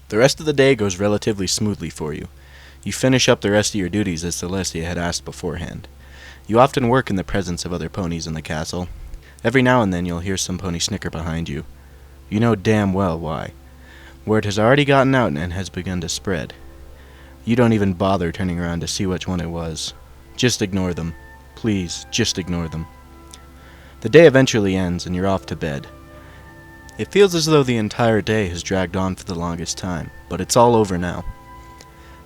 The rest of the day goes relatively smoothly for you. You finish up the rest of your duties as Celestia had asked beforehand. You often work in the presence of other ponies in the castle. Every now and then you'll hear some pony snicker behind you. You know damn well why. Word has already gotten out and has begun to spread. You don't even bother turning around to see which one it was. Just ignore them. Please, just ignore them. The day eventually ends and you're off to bed. It feels as though the entire day has dragged on for the longest time, but it's all over now.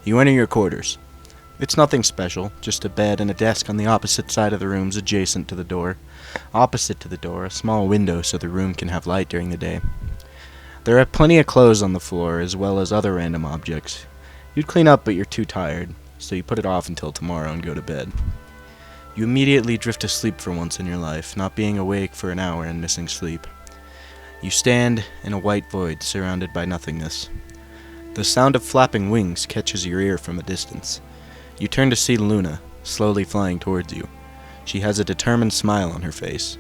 You enter your quarters. It's nothing special, just a bed and a desk on the opposite side of the rooms adjacent to the door. Opposite to the door, a small window so the room can have light during the day. There are plenty of clothes on the floor, as well as other random objects. You'd clean up, but you're too tired, so you put it off until tomorrow and go to bed. You immediately drift asleep for once in your life, not being awake for an hour and missing sleep. You stand in a white void, surrounded by nothingness. The sound of flapping wings catches your ear from a distance. You turn to see Luna, slowly flying towards you. She has a determined smile on her face.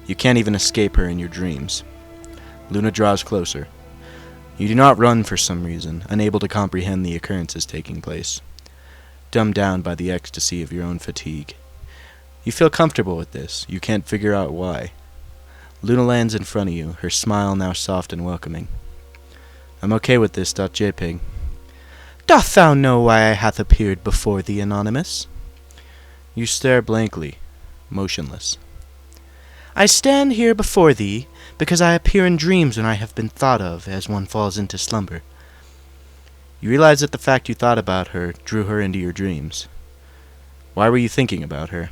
You can't even escape her in your dreams. Luna draws closer. You do not run for some reason, unable to comprehend the occurrences taking place. Dumbed down by the ecstasy of your own fatigue. You feel comfortable with this. You can't figure out why. Luna lands in front of you, her smile now soft and welcoming. I'm okay with this, .jpg. Doth thou know why I hath appeared before thee, Anonymous? You stare blankly, motionless. I stand here before thee because I appear in dreams when I have been thought of as one falls into slumber. You realize that the fact you thought about her drew her into your dreams. Why were you thinking about her?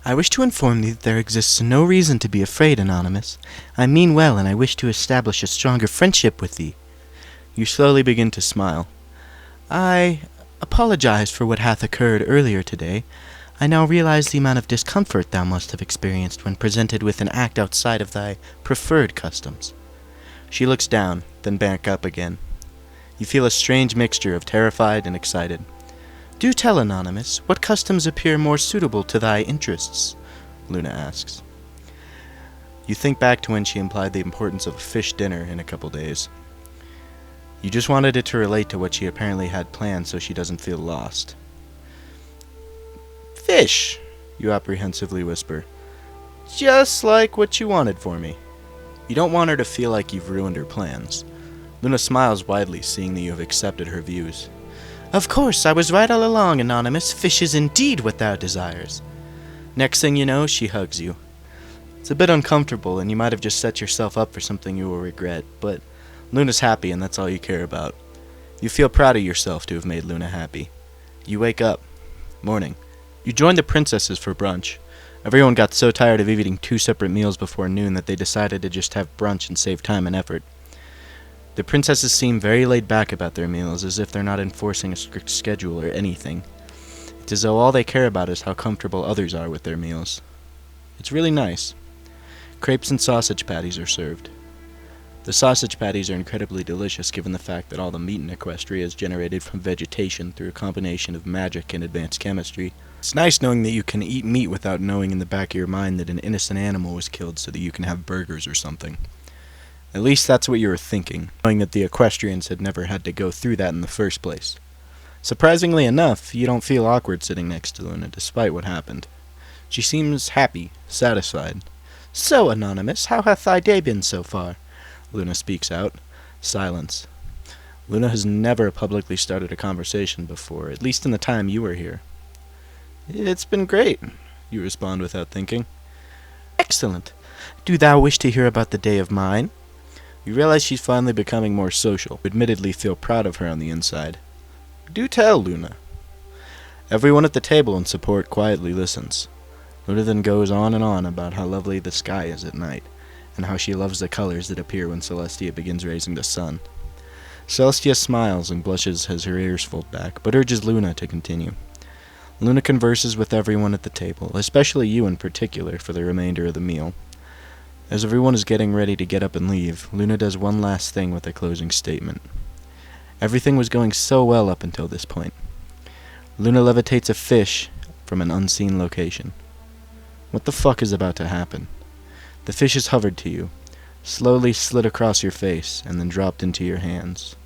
I wish to inform thee that there exists no reason to be afraid, Anonymous. I mean well, and I wish to establish a stronger friendship with thee. You slowly begin to smile. I apologize for what hath occurred earlier today. I now realize the amount of discomfort thou must have experienced when presented with an act outside of thy preferred customs. She looks down, then back up again. You feel a strange mixture of terrified and excited. Do tell, Anonymous, what customs appear more suitable to thy interests? Luna asks. You think back to when she implied the importance of a fish dinner in a couple days. You just wanted it to relate to what she apparently had planned so she doesn't feel lost. Fish, you apprehensively whisper. Just like what you wanted for me. You don't want her to feel like you've ruined her plans. Luna smiles widely, seeing that you have accepted her views. Of course, I was right all along, Anonymous. Fish is indeed what thou desires. Next thing you know, she hugs you. It's a bit uncomfortable, and you might have just set yourself up for something you will regret, but Luna's happy, and that's all you care about. You feel proud of yourself to have made Luna happy. You wake up. Morning. You join the princesses for brunch. Everyone got so tired of eating 2 separate meals before noon that they decided to just have brunch and save time and effort. The princesses seem very laid back about their meals, as if they're not enforcing a strict schedule or anything. It's as though all they care about is how comfortable others are with their meals. It's really nice. Crepes and sausage patties are served. The sausage patties are incredibly delicious given the fact that all the meat in Equestria is generated from vegetation through a combination of magic and advanced chemistry. It's nice knowing that you can eat meat without knowing in the back of your mind that an innocent animal was killed so that you can have burgers or something. At least that's what you were thinking, knowing that the Equestrians had never had to go through that in the first place. Surprisingly enough, you don't feel awkward sitting next to Luna, despite what happened. She seems happy, satisfied. So, Anonymous, how hath thy day been so far? Luna speaks out. Silence. Luna has never publicly started a conversation before, at least in the time you were here. It's been great, you respond without thinking. Excellent. Do thou wish to hear about the day of mine? You realize she's finally becoming more social. You admittedly feel proud of her on the inside. Do tell, Luna. Everyone at the table in support quietly listens. Luna then goes on and on about how lovely the sky is at night, and how she loves the colors that appear when Celestia begins raising the sun. Celestia smiles and blushes as her ears fold back, but urges Luna to continue. Luna converses with everyone at the table, especially you in particular, for the remainder of the meal. As everyone is getting ready to get up and leave, Luna does one last thing with a closing statement. Everything was going so well up until this point. Luna levitates a fish from an unseen location. What the fuck is about to happen? The fish is hovered to you, slowly slid across your face, and then dropped into your hands.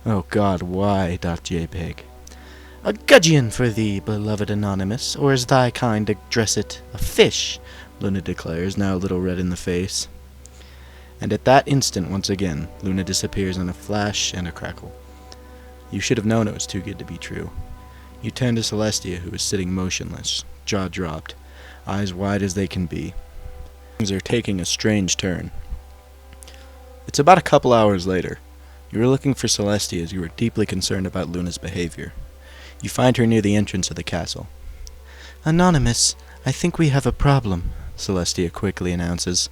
Oh God, why? .jpg. A gudgeon for thee, beloved Anonymous, or as thy kind address it, a fish, Luna declares, now a little red in the face. And at that instant, once again, Luna disappears in a flash and a crackle. You should have known it was too good to be true. You turn to Celestia, who is sitting motionless, jaw dropped, eyes wide as they can be. Things are taking a strange turn. It's about a couple hours later. You were looking for Celestia as you were deeply concerned about Luna's behavior. You find her near the entrance of the castle. Anonymous, I think we have a problem, Celestia quickly announces.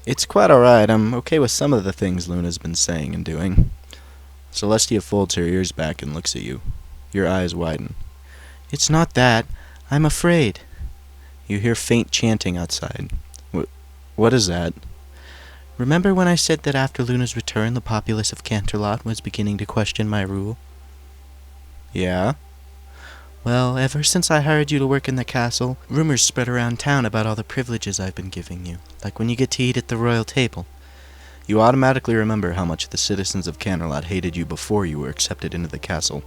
It's quite alright. I'm okay with some of the things Luna's been saying and doing. Celestia folds her ears back and looks at you. Your eyes widen. It's not that. I'm afraid. You hear faint chanting outside. What is that? Remember when I said that after Luna's return the populace of Canterlot was beginning to question my rule? Yeah? Well, ever since I hired you to work in the castle, rumors spread around town about all the privileges I've been giving you, like when you get to eat at the royal table. You automatically remember how much the citizens of Canterlot hated you before you were accepted into the castle.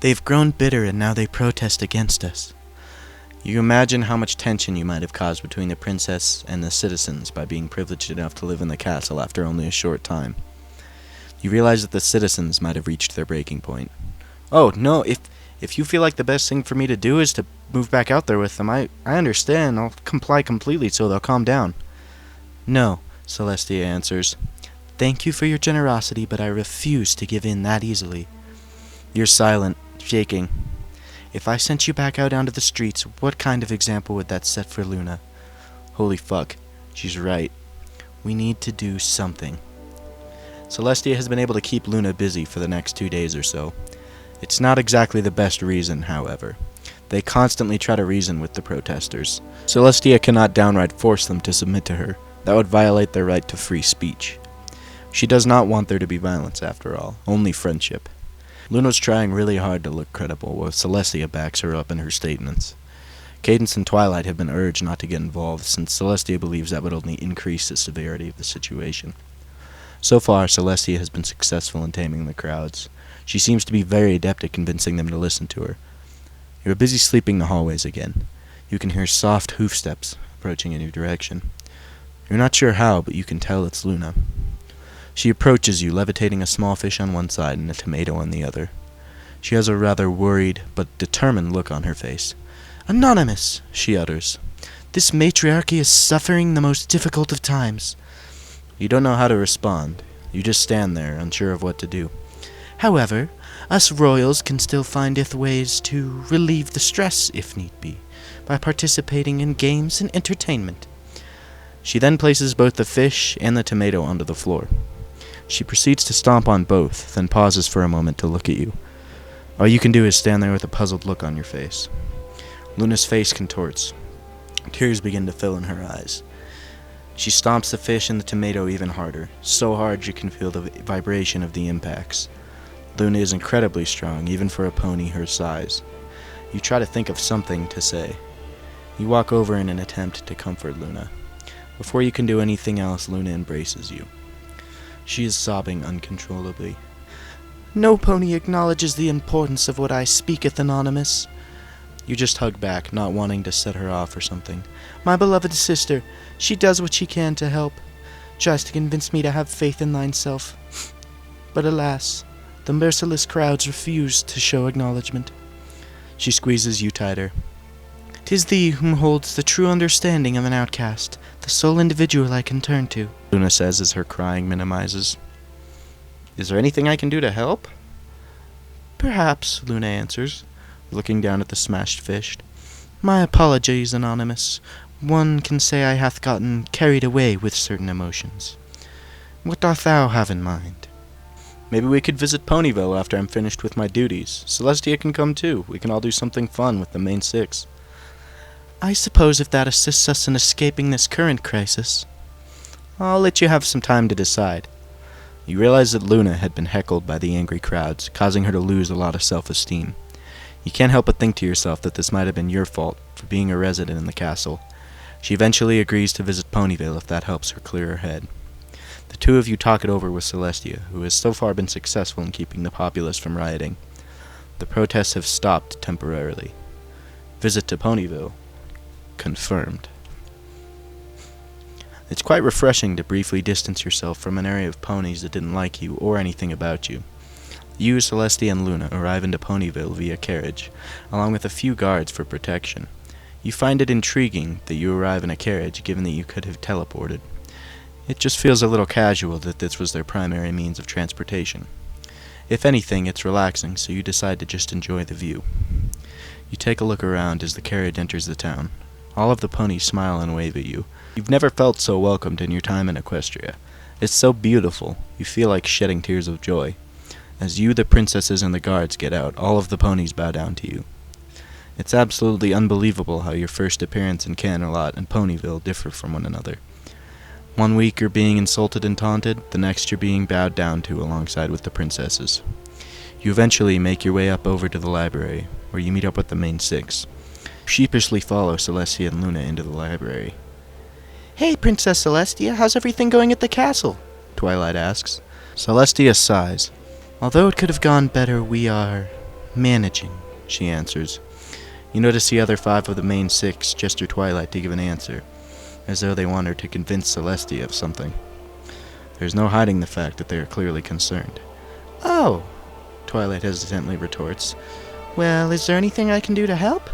They've grown bitter and now they protest against us. You imagine how much tension you might have caused between the princess and the citizens by being privileged enough to live in the castle after only a short time. You realize that the citizens might have reached their breaking point. Oh, no, if you feel like the best thing for me to do is to move back out there with them, I understand. I'll comply completely so they'll calm down. No, Celestia answers. Thank you for your generosity, but I refuse to give in that easily. You're silent, shaking. If I sent you back out onto the streets, what kind of example would that set for Luna? Holy fuck, she's right. We need to do something. Celestia has been able to keep Luna busy for the next 2 days or so. It's not exactly the best reason, however. They constantly try to reason with the protesters. Celestia cannot downright force them to submit to her. That would violate their right to free speech. She does not want there to be violence, after all, only friendship. Luna's trying really hard to look credible, while Celestia backs her up in her statements. Cadence and Twilight have been urged not to get involved, since Celestia believes that would only increase the severity of the situation. So far, Celestia has been successful in taming the crowds. She seems to be very adept at convincing them to listen to her. You're busy sleeping the hallways again. You can hear soft hoof steps approaching in your direction. You're not sure how, but you can tell it's Luna. She approaches you, levitating a small fish on one side and a tomato on the other. She has a rather worried but determined look on her face. Anonymous, she utters. This matriarchy is suffering the most difficult of times. You don't know how to respond. You just stand there, unsure of what to do. However, us royals can still findeth ways to relieve the stress, if need be, by participating in games and entertainment. She then places both the fish and the tomato onto the floor. She proceeds to stomp on both, then pauses for a moment to look at you. All you can do is stand there with a puzzled look on your face. Luna's face contorts. Tears begin to fill in her eyes. She stomps the fish and the tomato even harder, so hard you can feel the vibration of the impacts. Luna is incredibly strong, even for a pony her size. You try to think of something to say. You walk over in an attempt to comfort Luna. Before you can do anything else, Luna embraces you. She is sobbing uncontrollably. No pony acknowledges the importance of what I speaketh, Anonymous. You just hug back, not wanting to set her off or something. My beloved sister, she does what she can to help, tries to convince me to have faith in thine self. But alas, the merciless crowds refuse to show acknowledgment. She squeezes you tighter. 'Tis thee whom holds the true understanding of an outcast, the sole individual I can turn to, Luna says as her crying minimizes. Is there anything I can do to help? Perhaps, Luna answers, looking down at the smashed fish. My apologies, Anonymous. One can say I hath gotten carried away with certain emotions. What doth thou have in mind? Maybe we could visit Ponyville after I'm finished with my duties. Celestia can come too. We can all do something fun with the main six. I suppose if that assists us in escaping this current crisis. I'll let you have some time to decide. You realize that Luna had been heckled by the angry crowds, causing her to lose a lot of self-esteem. You can't help but think to yourself that this might have been your fault for being a resident in the castle. She eventually agrees to visit Ponyville if that helps her clear her head. The two of you talk it over with Celestia, who has so far been successful in keeping the populace from rioting. The protests have stopped temporarily. Visit to Ponyville confirmed. It's quite refreshing to briefly distance yourself from an area of ponies that didn't like you or anything about you. You, Celestia, and Luna arrive into Ponyville via carriage, along with a few guards for protection. You find it intriguing that you arrive in a carriage, given that you could have teleported. It just feels a little casual that this was their primary means of transportation. If anything, it's relaxing, so you decide to just enjoy the view. You take a look around as the carriage enters the town. All of the ponies smile and wave at you. You've never felt so welcomed in your time in Equestria. It's so beautiful, you feel like shedding tears of joy. As you, the princesses, and the guards get out, all of the ponies bow down to you. It's absolutely unbelievable how your first appearance in Canterlot and Ponyville differ from one another. One week you're being insulted and taunted, the next you're being bowed down to alongside with the princesses. You eventually make your way up over to the library, where you meet up with the main six. You sheepishly follow Celestia and Luna into the library. Hey, Princess Celestia, how's everything going at the castle? Twilight asks. Celestia sighs. Although it could have gone better, we are managing, she answers. You notice the other 5 of the main 6 gesture Twilight to give an answer, as though they want her to convince Celestia of something. There's no hiding the fact that they are clearly concerned. Oh, Twilight hesitantly retorts. Well, is there anything I can do to help?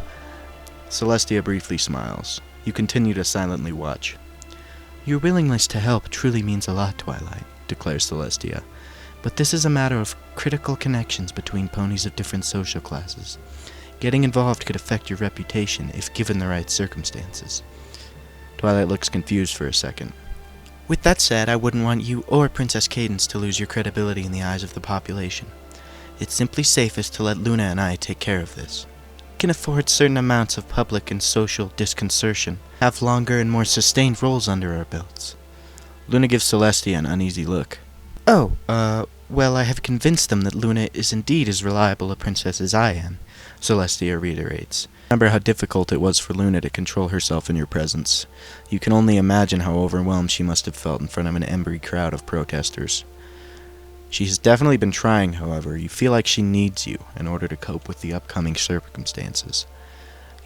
Celestia briefly smiles. You continue to silently watch. Your willingness to help truly means a lot, Twilight, declares Celestia. But this is a matter of critical connections between ponies of different social classes. Getting involved could affect your reputation if given the right circumstances. Twilight looks confused for a second. With that said, I wouldn't want you or Princess Cadence to lose your credibility in the eyes of the population. It's simply safest to let Luna and I take care of this. We can afford certain amounts of public and social disconcertion, have longer and more sustained roles under our belts. Luna gives Celestia an uneasy look. Oh, well, I have convinced them that Luna is indeed as reliable a princess as I am, Celestia reiterates. Remember how difficult it was for Luna to control herself in your presence. You can only imagine how overwhelmed she must have felt in front of an angry crowd of protesters. She has definitely been trying, however. You feel like she needs you in order to cope with the upcoming circumstances.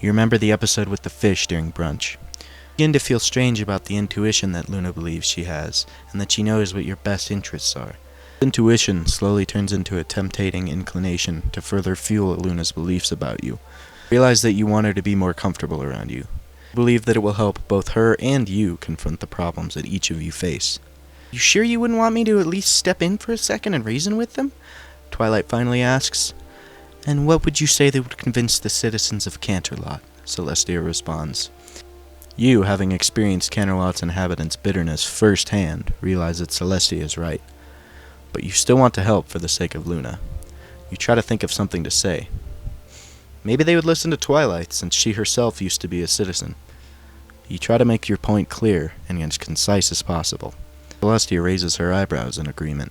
You remember the episode with the fish during brunch. You begin to feel strange about the intuition that Luna believes she has, and that she knows what your best interests are. Intuition slowly turns into a tempting inclination to further fuel Luna's beliefs about you. Realize that you want her to be more comfortable around you. You believe that it will help both her and you confront the problems that each of you face. You sure you wouldn't want me to at least step in for a second and reason with them? Twilight finally asks. And what would you say that would convince the citizens of Canterlot? Celestia responds. You, having experienced Canterlot's inhabitants' bitterness firsthand, realize that Celestia is right. But you still want to help for the sake of Luna. You try to think of something to say. Maybe they would listen to Twilight, since she herself used to be a citizen. You try to make your point clear and as concise as possible. Celestia raises her eyebrows in agreement.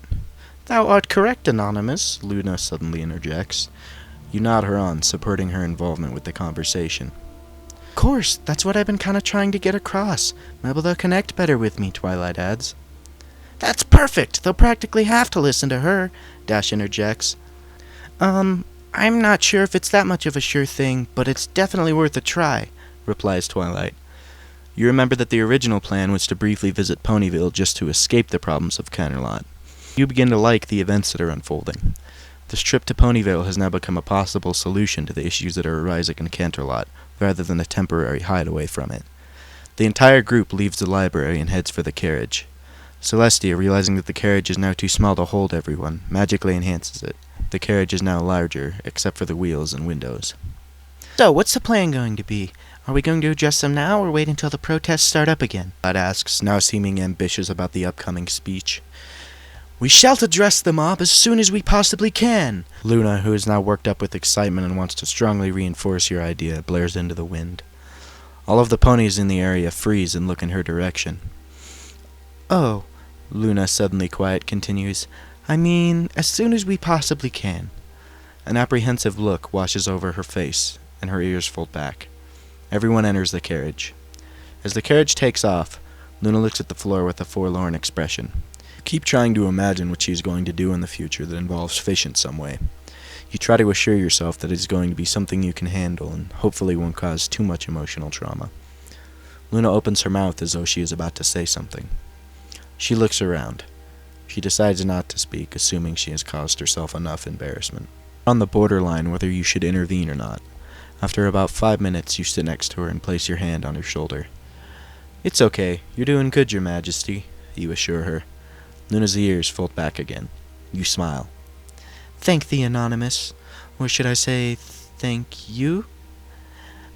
Thou art correct, Anonymous, Luna suddenly interjects. You nod her on, supporting her involvement with the conversation. Of course, that's what I've been kind of trying to get across. Maybe they'll connect better with me, Twilight adds. That's perfect! They'll practically have to listen to her, Dash interjects. I'm not sure if it's that much of a sure thing, but it's definitely worth a try, replies Twilight. You remember that the original plan was to briefly visit Ponyville just to escape the problems of Canterlot. You begin to like the events that are unfolding. This trip to Ponyville has now become a possible solution to the issues that are arising in Canterlot, rather than a temporary hideaway from it. The entire group leaves the library and heads for the carriage. Celestia, realizing that the carriage is now too small to hold everyone, magically enhances it. The carriage is now larger, except for the wheels and windows. So, what's the plan going to be? Are we going to address them now, or wait until the protests start up again? Bud asks, now seeming ambitious about the upcoming speech. We shall address the mob as soon as we possibly can. Luna, who is now worked up with excitement and wants to strongly reinforce your idea, blares into the wind. All of the ponies in the area freeze and look in her direction. Oh, Luna, suddenly quiet, continues. I mean, as soon as we possibly can. An apprehensive look washes over her face, and her ears fold back. Everyone enters the carriage. As the carriage takes off, Luna looks at the floor with a forlorn expression. keep trying to imagine what she's going to do in the future that involves fish in some way. You try to assure yourself that it is going to be something you can handle and hopefully won't cause too much emotional trauma. Luna opens her mouth as though she is about to say something. She looks around. She decides not to speak, assuming she has caused herself enough embarrassment. On the borderline whether you should intervene or not. After about 5 minutes, you sit next to her and place your hand on her shoulder. "It's okay. You're doing good, Your Majesty," you assure her. Luna's ears fold back again. You smile. "Thank thee, Anonymous. Or should I say, thank you?"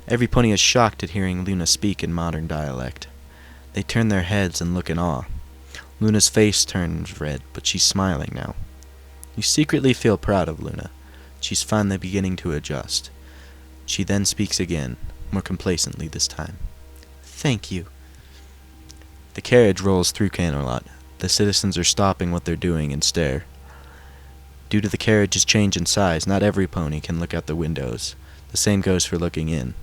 Every pony is shocked at hearing Luna speak in modern dialect. They turn their heads and look in awe. Luna's face turns red, but she's smiling now. You secretly feel proud of Luna. She's finally beginning to adjust. She then speaks again, more complacently this time. "Thank you." The carriage rolls through Camelot. The citizens are stopping what they're doing and stare. Due to the carriage's change in size, not every pony can look out the windows. The same goes for looking in.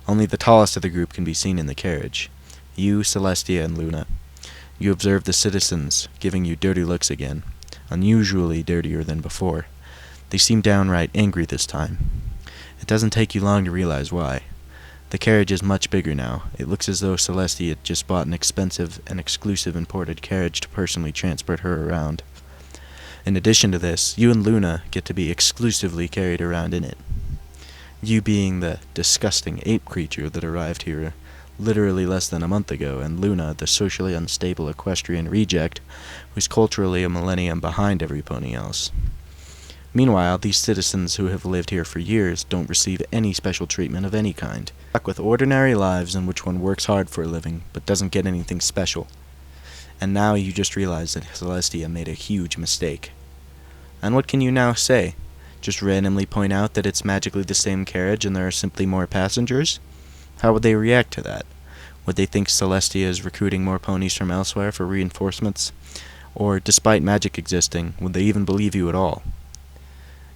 Only the tallest of the group can be seen in the carriage. You, Celestia, and Luna. You observe the citizens, giving you dirty looks again, unusually dirtier than before. They seem downright angry this time. It doesn't take you long to realize why. The carriage is much bigger now. It looks as though Celestia had just bought an expensive and exclusive imported carriage to personally transport her around. In addition to this, you and Luna get to be exclusively carried around in it. You being the disgusting ape creature that arrived here literally less than a month ago, and Luna, the socially unstable equestrian reject, who's culturally a millennium behind every pony else. Meanwhile, these citizens who have lived here for years don't receive any special treatment of any kind. Stuck with ordinary lives in which one works hard for a living, but doesn't get anything special. And now you just realize that Celestia made a huge mistake. And what can you now say? Just randomly point out that it's magically the same carriage and there are simply more passengers? How would they react to that? Would they think Celestia is recruiting more ponies from elsewhere for reinforcements? Or, despite magic existing, would they even believe you at all?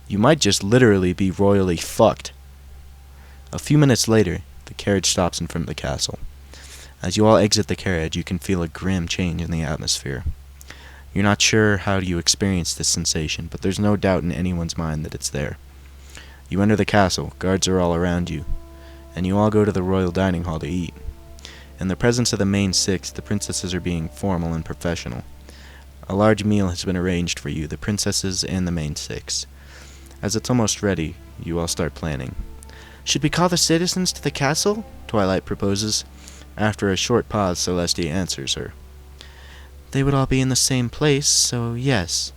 You might just literally be royally fucked. A few minutes later, the carriage stops in front of the castle. As you all exit the carriage, you can feel a grim change in the atmosphere. You're not sure how you experience this sensation, but there's no doubt in anyone's mind that it's there. You enter the castle, guards are all around you, and you all go to the royal dining hall to eat. In the presence of the main six, the princesses are being formal and professional. A large meal has been arranged for you, the princesses and the main six. As it's almost ready, you all start planning. "Should we call the citizens to the castle?" Twilight proposes. After a short pause, Celestia answers her. "They would all be in the same place, so yes."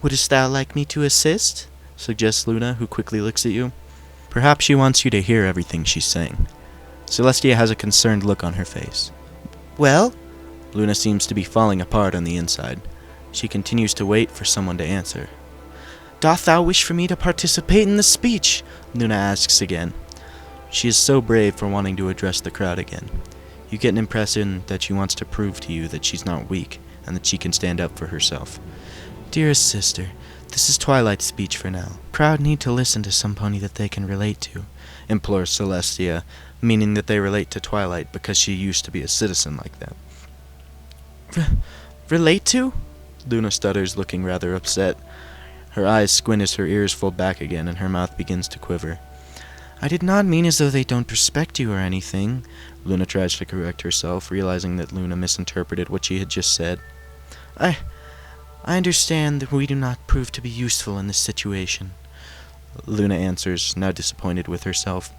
"Wouldst thou like me to assist?" suggests Luna, who quickly looks at you. Perhaps she wants you to hear everything she's saying. Celestia has a concerned look on her face. "Well?" Luna seems to be falling apart on the inside. She continues to wait for someone to answer. "Doth thou wish for me to participate in the speech?" Luna asks again. She is so brave for wanting to address the crowd again. You get an impression that she wants to prove to you that she's not weak, and that she can stand up for herself. "Dearest sister, this is Twilight's speech for now. Crowd need to listen to some pony that they can relate to," implores Celestia, meaning that they relate to Twilight because she used to be a citizen like them. "Relate to?" Luna stutters, looking rather upset. Her eyes squint as her ears fold back again, and her mouth begins to quiver. "I did not mean as though they don't respect you or anything." Luna tries to correct herself, realizing that Luna misinterpreted what she had just said. I understand that we do not prove to be useful in this situation," Luna answers, now disappointed with herself.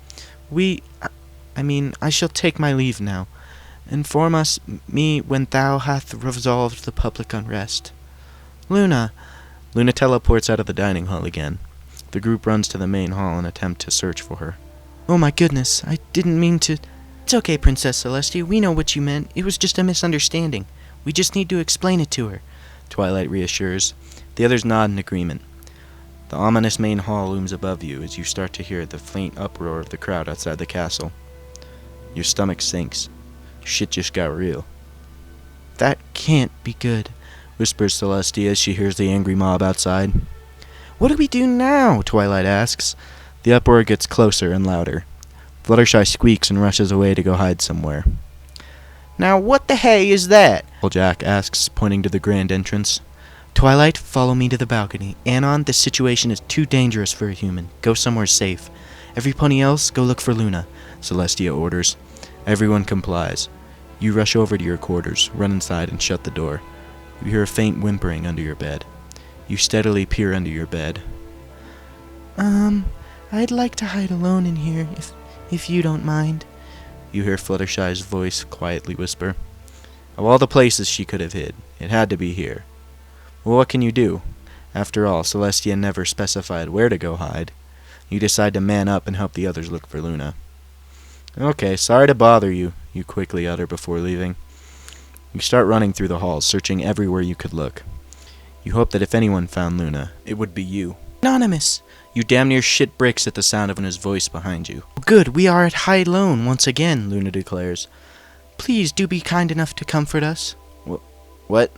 I shall take my leave now. Inform me when thou hath resolved the public unrest." "Luna!" Luna teleports out of the dining hall again. The group runs to the main hall and attempt to search for her. "Oh my goodness, I didn't mean to—" "It's okay, Princess Celestia, we know what you meant. It was just a misunderstanding. We just need to explain it to her," Twilight reassures. The others nod in agreement. The ominous main hall looms above you as you start to hear the faint uproar of the crowd outside the castle. Your stomach sinks. Shit just got real. "That can't be good," whispers Celestia as she hears the angry mob outside. "What do we do now?" Twilight asks. The uproar gets closer and louder. Fluttershy squeaks and rushes away to go hide somewhere. Now what the hey is that? Jack asks, pointing to the grand entrance. Twilight, follow me to the balcony. Anon, this situation is too dangerous for a human. Go somewhere safe. Every pony else, go look for Luna, Celestia orders. Everyone complies. You rush over to your quarters, run inside, and shut the door. You hear a faint whimpering under your bed. You steadily peer under your bed. I'd like to hide alone in here, if you don't mind. You hear Fluttershy's voice quietly whisper. Of all the places she could have hid, it had to be here. Well, what can you do? After all, Celestia never specified where to go hide. You decide to man up and help the others look for Luna. Okay, sorry to bother you, you quickly utter before leaving. You start running through the halls, searching everywhere you could look. You hope that if anyone found Luna, it would be you. Anonymous! You damn near shit bricks at the sound of Luna's voice behind you. Good, we are at high alone once again, Luna declares. Please do be kind enough to comfort us. What?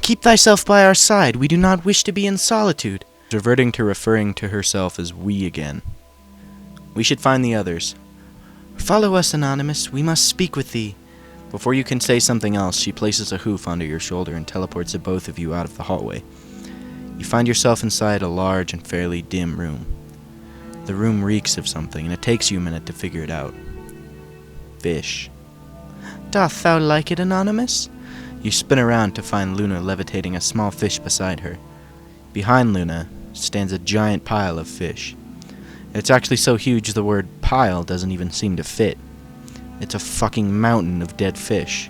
Keep thyself by our side. We do not wish to be in solitude. Reverting to referring to herself as we again. We should find the others. Follow us, Anonymous. We must speak with thee. Before you can say something else, she places a hoof onto your shoulder and teleports the both of you out of the hallway. You find yourself inside a large and fairly dim room. The room reeks of something, and it takes you a minute to figure it out. Fish. Doth thou like it, Anonymous? You spin around to find Luna levitating a small fish beside her. Behind Luna stands a giant pile of fish. It's actually so huge the word pile doesn't even seem to fit. It's a fucking mountain of dead fish.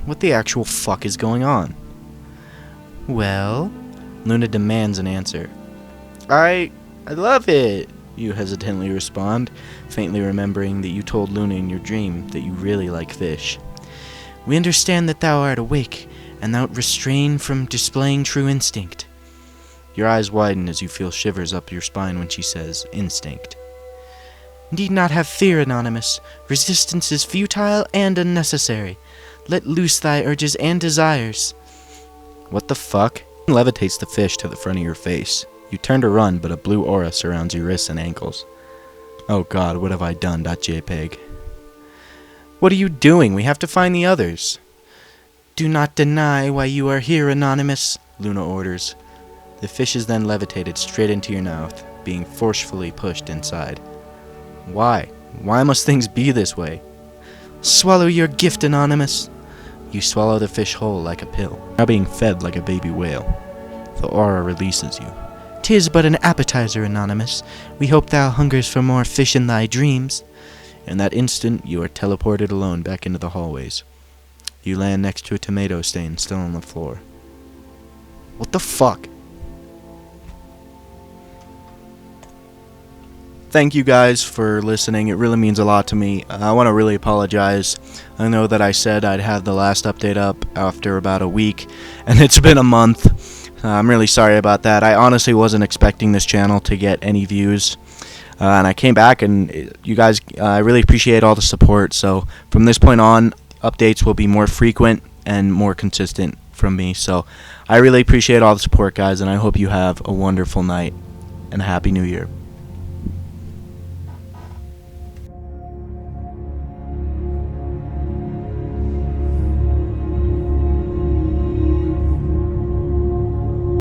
What the actual fuck is going on? Well? Luna demands an answer. I love it, you hesitantly respond, faintly remembering that you told Luna in your dream that you really like fish. We understand that thou art awake, and thou'rt restrained from displaying true instinct. Your eyes widen as you feel shivers up your spine when she says, instinct. Need not have fear, Anonymous. Resistance is futile and unnecessary. Let loose thy urges and desires. What the fuck? Levitates the fish to the front of your face. You turn to run, but a blue aura surrounds your wrists and ankles. Oh god, what have I done? .jpg. What are you doing? We have to find the others. Do not deny why you are here, Anonymous, Luna orders. The fish is then levitated straight into your mouth, being forcefully pushed inside. Why? Why must things be this way? Swallow your gift, Anonymous. You swallow the fish whole like a pill, now being fed like a baby whale. The aura releases you. 'Tis but an appetizer, Anonymous. We hope thou hungers for more fish in thy dreams. In that instant, you are teleported alone back into the hallways. You land next to a tomato stain still on the floor. What the fuck? Thank you guys for listening. It really means a lot to me. I want to really apologize. I know that I said I'd have the last update up after about a week, and it's been a month. I'm really sorry about that. I honestly wasn't expecting this channel to get any views. And I came back, and you guys, I really appreciate all the support. So from this point on, updates will be more frequent and more consistent from me. So I really appreciate all the support, guys, and I hope you have a wonderful night and a Happy New Year.